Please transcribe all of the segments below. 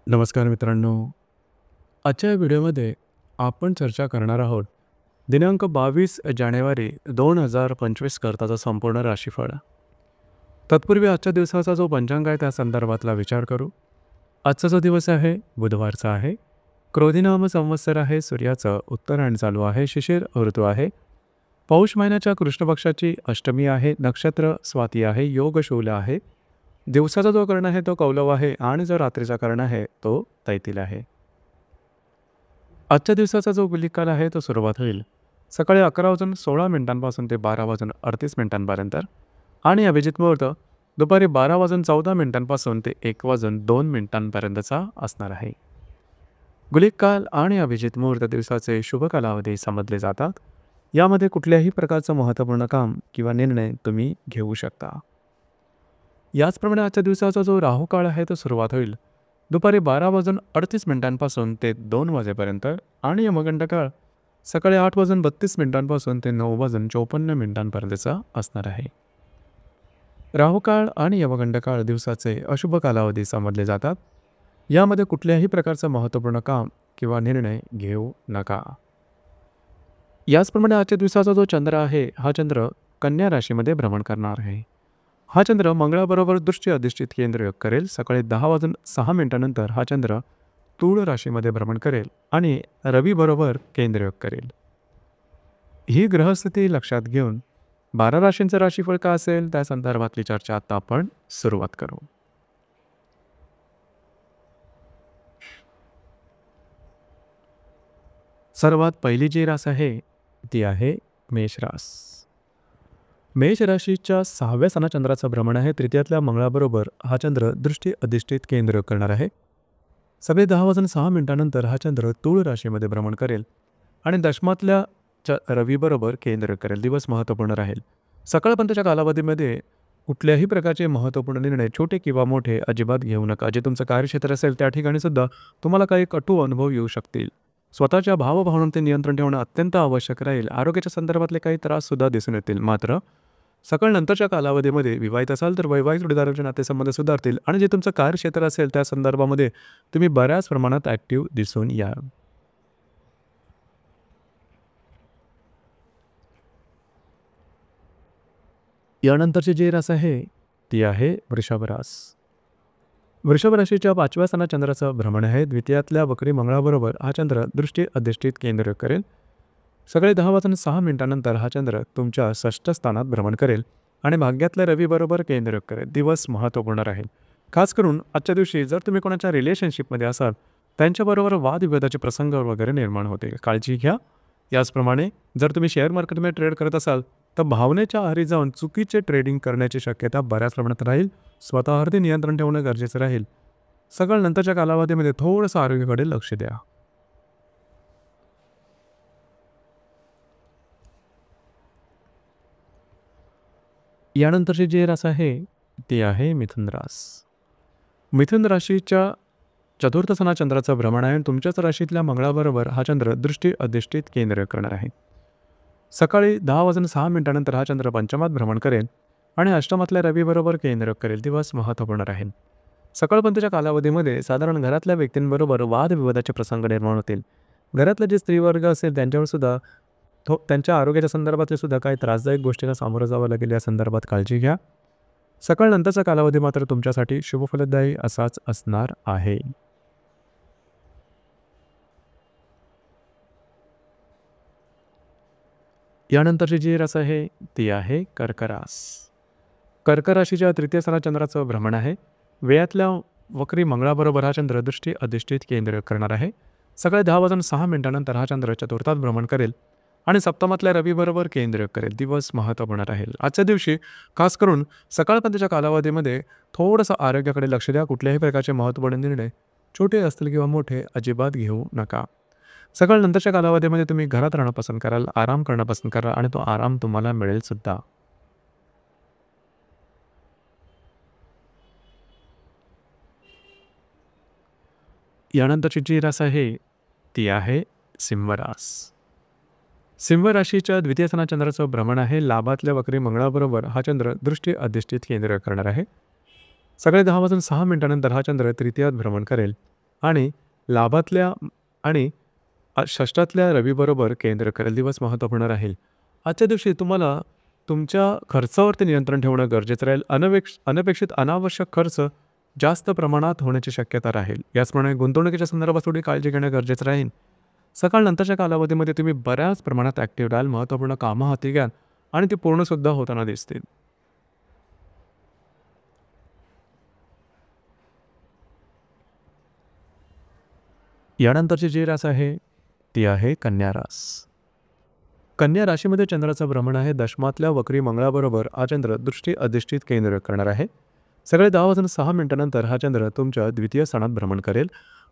नमस्कार मित्रांनो. आजच्या या व्हिडिओमध्ये आपण चर्चा करणार आहोत दिनांक 22 जानेवारी 2025 करताचा संपूर्ण राशीफळ. तत्पूर्वी आजच्या दिवसाचा जो पंचांग आहे त्या संदर्भातला विचार करू. आजचा जो दिवस आहे बुधवारचा आहे. क्रोधिनाम संवत्सर आहे. सूर्याचं उत्तरायण चालू आहे. शिशिर ऋतू आहे. पौष महिन्याच्या कृष्ण पक्षाची अष्टमी आहे. नक्षत्र स्वाती आहे. योग शूल आहे. दिवसाचा जो कर्ण आहे तो कौलव आहे आणि जो रात्रीचा कर्ण आहे तो तैतील आहे. आजच्या दिवसाचा जो गुलिक काल आहे तो सुरुवात होईल सकाळी 11:16 ते 12:38 आणि अभिजित मुहूर्त दुपारी 12:14 ते 1:02 असणार आहे. गुलिक काल आणि अभिजित मुहूर्त दिवसाचे शुभ कालावधी समजले जातात. यामध्ये कुठल्याही प्रकारचं महत्त्वपूर्ण काम किंवा निर्णय तुम्ही घेऊ शकता. याचप्रमाणे आजच्या दिवसाचा जो राहू काळ आहे तो सुरुवात होईल दुपारी 12:38 ते 2 वाजेपर्यंत आणि यमगंड काळ सकाळी 8:32 ते 9:54 असणार आहे. राहू काळ आणि यमगंड काळ दिवसाचे अशुभ कालावधी समजले जातात. यामध्ये कुठल्याही प्रकारचं महत्त्वपूर्ण काम किंवा निर्णय घेऊ नका. याचप्रमाणे आजच्या दिवसाचा जो चंद्र आहे हा चंद्र कन्या राशीमध्ये भ्रमण करणार आहे. हा चंद्र मंगळाबरोबर दृष्टी अधिष्ठित केंद्रयोग करेल. सकाळी 10:06 हा चंद्र तूळ राशीमध्ये भ्रमण करेल आणि रवी बरोबर केंद्रयोग करेल. ही ग्रहस्थिती लक्षात घेऊन 12 राशींचं राशीफळ का असेल त्या संदर्भातली चर्चा आता आपण सुरुवात करू. सर्वात पहिली जी रास आहे ती आहे मेषरास. मेष राशीच्या 6व्या स्थानात चंद्राचं भ्रमण आहे. तृतीयातल्या मंगळाबरोबर हा चंद्र दृष्टी अधिष्ठित केंद्र करणार आहे. सकाळी 10:06 हा चंद्र तूळ राशीमध्ये भ्रमण करेल आणि दशमातल्या रवीबरोबर केंद्र करेल. दिवस महत्त्वपूर्ण राहील. सकाळपर्यंतच्या कालावधीमध्ये कुठल्याही प्रकारचे महत्त्वपूर्ण निर्णय छोटे किंवा मोठे अजिबात घेऊ नका. जे तुमचं कार्यक्षेत्र असेल त्या ठिकाणी सुद्धा तुम्हाला काही कटू अनुभव येऊ शकतील. स्वतःच्या भावभावनांचे नियंत्रण ठेवणं अत्यंत आवश्यक राहील. आरोग्याच्या संदर्भातले काही त्राससुद्धा दिसून येतील. मात्र सकाळ नंतरच्या कालावधीमध्ये विवाहित असाल तर वैवाहिक जोडीदाराचे नातेसंबंध सुधारतील आणि जे तुमचं कार्यक्षेत्र असेल त्या संदर्भामध्ये तुम्ही बऱ्याच प्रमाणात ॲक्टिव्ह दिसून याल. यानंतरची जी रास आहे ती आहे वृषभ रास. वृषभ राशीच्या 5व्या स्थानात चंद्राचं भ्रमण आहे. द्वितीयातल्या वक्री मंगळाबरोबर हा चंद्र दृष्टी अधिष्ठित केंद्र करेल. सकाळी 10:06 हा चंद्र तुमच्या 6ष्ठ स्थानात भ्रमण करेल आणि भाग्यातल्या रवीबरोबर केंद्र करेल. दिवस महत्त्वपूर्ण राहील. खास करून आजच्या दिवशी जर तुम्ही कोणाच्या रिलेशनशिपमध्ये असाल त्यांच्याबरोबर वादविवादाचे प्रसंग वगैरे निर्माण होतील. काळजी घ्या. याचप्रमाणे जर तुम्ही शेअर मार्केटमध्ये ट्रेड करत असाल तर भावनेच्या आहारी जाऊन चुकीचे ट्रेडिंग करण्याची शक्यता बऱ्याच प्रमाणात राहील. स्वतःवरती नियंत्रण ठेवणं गरजेचं राहील. सकाळ नंतरच्या कालावधीमध्ये थोडंसं आरोग्याकडे लक्ष द्या. यानंतरची जी रास आहे ती आहे मिथुन रास. मिथुन राशीच्या 4th स्थानात चंद्राचं भ्रमण आहे. तुमच्याच राशीतल्या मंगळाबरोबर हा चंद्र दृष्टी अधिष्ठित केंद्र करणार आहे. सकाळी 10:06 हा चंद्र पंचमात भ्रमण करेल आणि अष्टमातल्या रवीबरोबर केंद्र करेल. दिवस महत्त्वपूर्ण राहील. सकाळपर्यंतच्या कालावधीमध्ये साधारण घरातल्या व्यक्तींबरोबर वादविवादाचे प्रसंग निर्माण होतील. घरातला जे स्त्रीवर्ग असेल त्यांच्यावर सुद्धा त्यांच्या आरोग्याच्या संदर्भातले सुद्धा काही त्रासदायक गोष्टींना सामोरं जावं लागेल. या संदर्भात काळजी घ्या. सकाळ नंतरचा कालावधी मात्र तुमच्यासाठी शुभफलदायी असाच असणार आहे. यानंतरची जी रास आहे ती आहे कर्क रास. कर्क राशीच्या 3य स्थानात चंद्राचं भ्रमण आहे. वेळातल्या वक्री मंगळाबरोबर हा चंद्र दृष्टी अधिष्ठित केंद्र करणार आहे. सकाळी 10:06 हा चंद्र 4थात भ्रमण करेल आणि सप्तमातल्या रवीबरोबर केंद्र करेल. दिवस महत्त्वपूर्ण राहील. आजच्या दिवशी खास करून सकाळपर्यंतच्या कालावधीमध्ये थोडंसं आरोग्याकडे लक्ष द्या. कुठल्याही प्रकारचे महत्त्वपूर्ण निर्णय छोटे असतील किंवा मोठे अजिबात घेऊ नका. सकाळ नंतरच्या कालावधीमध्ये तुम्ही घरात राहणं पसंत कराल, आराम करणं पसंत कराल आणि तो आराम तुम्हाला मिळेल सुद्धा. यानंतरची जी रास आहे ती आहे सिंह रास. सिंह राशीच्या 2य स्थानात चंद्राचं भ्रमण आहे. लाभातल्या वक्री मंगळाबरोबर हा चंद्र दृष्टी अधिष्ठित केंद्र करणार आहे. सकाळी 10:06 हा चंद्र 3यात भ्रमण करेल आणि लाभातल्या आणि षष्ठातल्या रवीबरोबर केंद्र करेल. दिवस महत्त्वपूर्ण राहील. आजच्या दिवशी तुम्हाला तुमच्या खर्चावरती नियंत्रण ठेवणं गरजेचं राहील. अनपेक्षित अनावश्यक खर्च जास्त प्रमाणात होण्याची शक्यता राहील. याचप्रमाणे गुंतवणुकीच्या संदर्भात थोडी काळजी घेणं गरजेचं राहील. सकाळ नंतरच्या कालावधीमध्ये तुम्ही बऱ्याच प्रमाणात ॲक्टिव्ह राहाल. महत्त्वपूर्ण कामं हाती घ्याल आणि ती पूर्णसुद्धा होताना दिसतील. यानंतरची जी रास आहे ती आहे कन्या रास. कन्या राशीमध्ये चंद्राचं भ्रमण आहे. दशमातल्या वक्री मंगळाबरोबर हा चंद्र दृष्टी अधिष्ठित केंद्र करणार आहे. सकाळी 10:06 हा चंद्र तुमच्या द्वितीय स्थानात भ्रमण करेल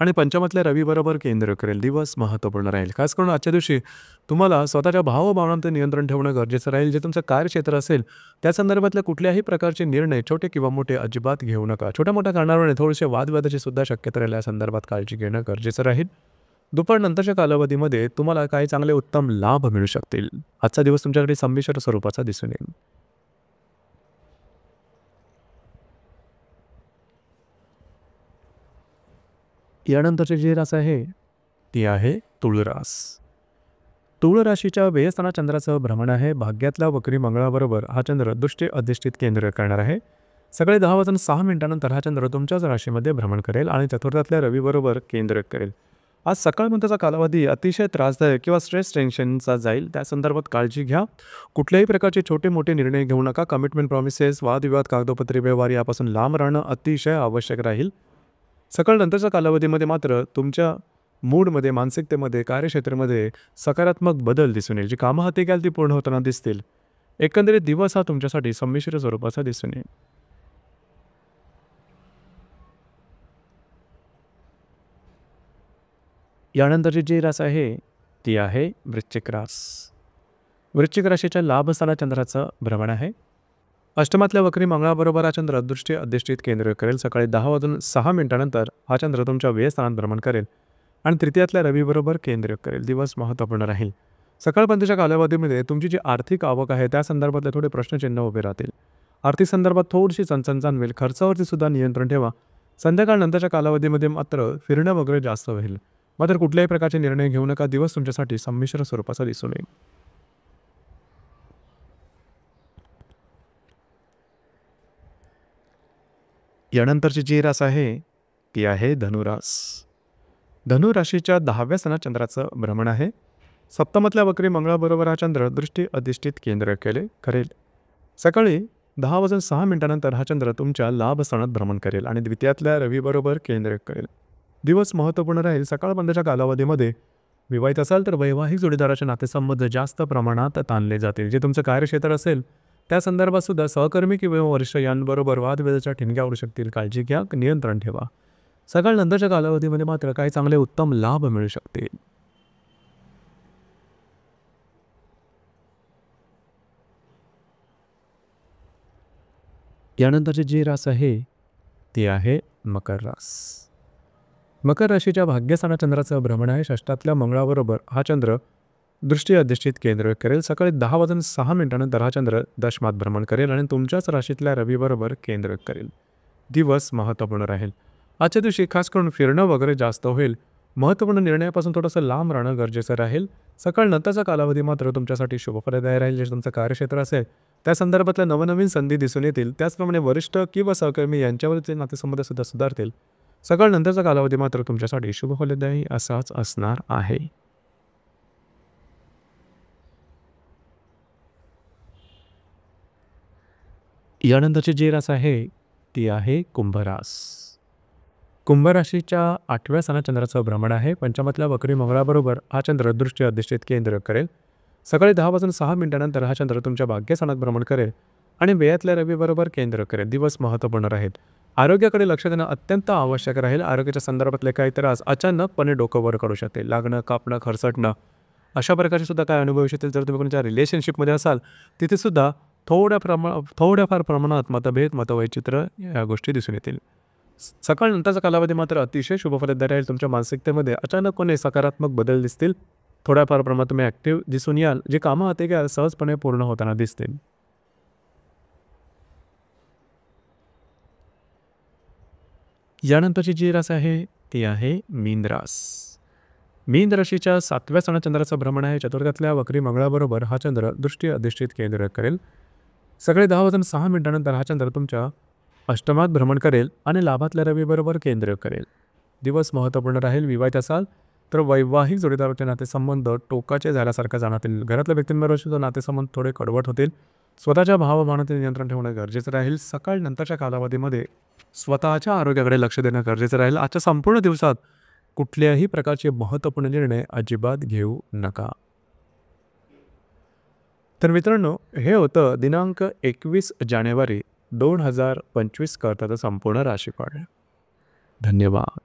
आणि पंचमातल्या रवीबरोबर केंद्र करेल. दिवस महत्त्वपूर्ण राहील. खास करून आजच्या दिवशी तुम्हाला स्वतःच्या भावभावनांचं नियंत्रण ठेवणं गरजेचं राहील. जे तुमचं कार्यक्षेत्र असेल त्या संदर्भातल्या कुठल्याही प्रकारचे निर्णय छोटे किंवा मोठे अजिबात घेऊ नका. छोट्या मोठ्या कारणावरून थोडेसे वादविवादाची सुद्धा शक्यता राहील. या संदर्भात काळजी घेणं गरजेचं राहील. दुपारनंतरच्या कालावधीमध्ये तुम्हाला काही चांगले उत्तम लाभ मिळू शकतील. आजचा दिवस तुमच्याकडे संमिश्र स्वरूपाचा दिसून येईल. यानंतरची जी रास आहे ती आहे तुळ रास. तुळ राशीच्या व्ययस्थानात चंद्राचं भ्रमण आहे. भाग्यातल्या वक्री मंगळाबरोबर हा चंद्र दृष्टी अधिष्ठित केंद्र करणार आहे. सकाळी 10:06 हा चंद्र तुमच्याच राशीमध्ये भ्रमण करेल आणि चतुर्थातल्या रवीबरोबर केंद्र करेल. आज सकाळपर्यंतचा कालावधी अतिशय त्रासदायक किंवा स्ट्रेस टेन्शनचा जाईल. त्या संदर्भात काळजी घ्या. कुठल्याही प्रकारचे छोटे मोठे निर्णय घेऊ नका. कमिटमेंट प्रॉमिसेस, वादविवाद, कागदोपत्री व्यवहार यापासून लांब राहणं अतिशय आवश्यक राहील. सकाळ नंतरच्या कालावधीमध्ये मात्र तुमच्या मूडमध्ये, मानसिकतेमध्ये, कार्यक्षेत्रामध्ये सकारात्मक बदल दिसून येईल. जी कामं हाती घ्याल ती पूर्ण होताना दिसतील. एकंदरीत दिवस हा तुमच्यासाठी संमिश्र स्वरूपाचा दिसून येईल. यानंतरची जी रास आहे ती आहे वृश्चिक रास. वृश्चिक राशीच्या लाभस्थानात चंद्राचं भ्रमण आहे. अष्टमातल्या वक्री मंगळाबरोबर हा चंद्र दृष्टी अधिष्ठित केंद्र करेल. सकाळी 10:06 हा चंद्र तुमच्या व्ययस्थानात भ्रमण करेल आणि तृतीयातल्या रवीबरोबर केंद्र करेल. दिवस महत्त्वपूर्ण राहील. सकाळपर्यंतच्या कालावधीमध्ये तुमची जी आर्थिक आवक आहे त्या संदर्भातले थोडे प्रश्नचिन्ह उभे राहतील. आर्थिक संदर्भात थोडीशी चणचण जाणवेल. खर्चावरती सुद्धा नियंत्रण ठेवा. संध्याकाळ नंतरच्या कालावधीमध्ये मात्र फिरणं वगैरे जास्त होईल. मात्र कुठल्याही प्रकारचे निर्णय घेऊ नका. दिवस तुमच्यासाठी संमिश्र स्वरूपाचा दिसून येईल. यानंतरची जी रास आहे ती आहे धनुरास. धनुराशीच्या 10व्या स्थानात चंद्राचं भ्रमण आहे. सप्तमातल्या वक्री मंगळाबरोबर हा चंद्र दृष्टी अधिष्ठित केंद्र करेल. सकाळी 10:06 हा चंद्र तुमच्या लाभस्थानात भ्रमण करेल आणि द्वितीयातल्या रवीबरोबर केंद्र करेल. दिवस महत्त्वपूर्ण राहील. सकाळपर्यंतच्या कालावधीमध्ये विवाहित असाल तर वैवाहिक जोडीदाराचे नातेसंबंध जास्त प्रमाणात ताणले जातील. जे तुमचं कार्यक्षेत्र असेल त्या संदर्भात सुद्धा सहकर्मी किंवा वरिष्ठ यांबरोबर वादविवादाच्या ठिणग्या उडू शकतील. काळजी घ्या. नियंत्रण ठेवा. सकाळ नंतरच्या कालावधीमध्ये मात्र काही चांगले उत्तम लाभ मिळू शकतील. यानंतरची जी रास आहे ती आहे मकर रास. मकर राशीच्या भाग्यस्थानात चंद्राचं भ्रमण आहे. षष्ठातल्या मंगळाबरोबर हा चंद्र दृष्टी अधिष्ठित केंद्र करेल. सकाळी 10:06 हा चंद्र दशमात भ्रमण करेल आणि तुमच्याच राशीतल्या रवीबरोबर केंद्र करेल. दिवस महत्त्वपूर्ण राहील. आजच्या दिवशी खास करून फिरणं वगैरे जास्त होईल. महत्त्वपूर्ण निर्णयापासून थोडंसं लांब राहणं गरजेचं राहील. सकाळ नंतरचा कालावधी मात्र तुमच्यासाठी शुभफलदायी राहील. जे तुमचं कार्यक्षेत्र असेल त्या संदर्भातल्या नवनवीन संधी दिसून येतील. त्याचप्रमाणे वरिष्ठ किंवा सहकर्मी यांच्यावरचे नातेसंबंध सुद्धा सुधारतील. सकाळ नंतरचा कालावधी मात्र तुमच्यासाठी शुभफलदायी असाच असणार आहे. यानंतरची जी रास आहे ती आहे कुंभरास. कुंभराशीच्या 8व्या स्थानात चंद्राचं भ्रमण आहे. पंचमातल्या वक्री मंगळाबरोबर हा चंद्र दृष्टी अधिष्ठित केंद्र करेल. सकाळी 10:06 हा चंद्र तुमच्या भाग्यस्थानात भ्रमण करेल आणि व्ययातल्या रवीबरोबर केंद्र करेल. दिवस महत्त्वपूर्ण राहील. आरोग्याकडे लक्ष देणं अत्यंत आवश्यक राहील. आरोग्याच्या संदर्भातले काही त्रास अचानकपणे डोकं वर काढू शकते. लागणं, कापणं, खरचटणं अशा प्रकारचे सुद्धा काय अनुभव येतील. जर तुम्ही कोणत्या रिलेशनशिपमध्ये असाल तिथे सुद्धा थोड्याफार प्रमाणात मतभेद, मतवैचित्र या गोष्टी दिसून येतील. सकाळ नंतरचा कालावधी मात्र अतिशय शुभफलदायी राहील. तुमच्या मानसिकतेमध्ये अचानकपणे सकारात्मक बदल दिसतील. थोड्याफार प्रमाणात तुम्ही ॲक्टिव्ह दिसून याल. जे कामं हाती घ्याल सहजपणे पूर्ण होताना दिसतील. यानंतरची जी रास आहे ती आहे मीन रास. मीन राशीच्या 7व्या सणात चंद्राचं भ्रमण आहे. चतुर्थातल्या वक्री मंगळाबरोबर हा चंद्र दृष्टी अधिष्ठित केंद्र करेल. सकाळी 10:06 मिनिटानंतर हा चंद्र तुमच्या अष्टमात भ्रमण करेल आणि लाभातल्या रवीबरोबर केंद्र करेल. दिवस महत्त्वपूर्ण राहील. विवाहित असाल तर वैवाहिक जोडीदाराचे नातेसंबंध टोकाचे झाल्यासारखं जाणवतील. घरातल्या व्यक्तींबरोबर सुद्धा नातेसंबंध थोडे कडवट होतील. स्वतःच्या भावभावनांवर नियंत्रण ठेवणं गरजेचं राहील. सकाळ नंतरच्या कालावधीमध्ये स्वतःच्या आरोग्याकडे लक्ष देणं गरजेचं राहील. आजच्या संपूर्ण दिवसात कुठल्याही प्रकारचे महत्त्वपूर्ण निर्णय अजिबात घेऊ नका. तर मित्रांनो, हे होतं दिनांक 21 जानेवारी 2025 करताचं संपूर्ण राशीफळ. धन्यवाद.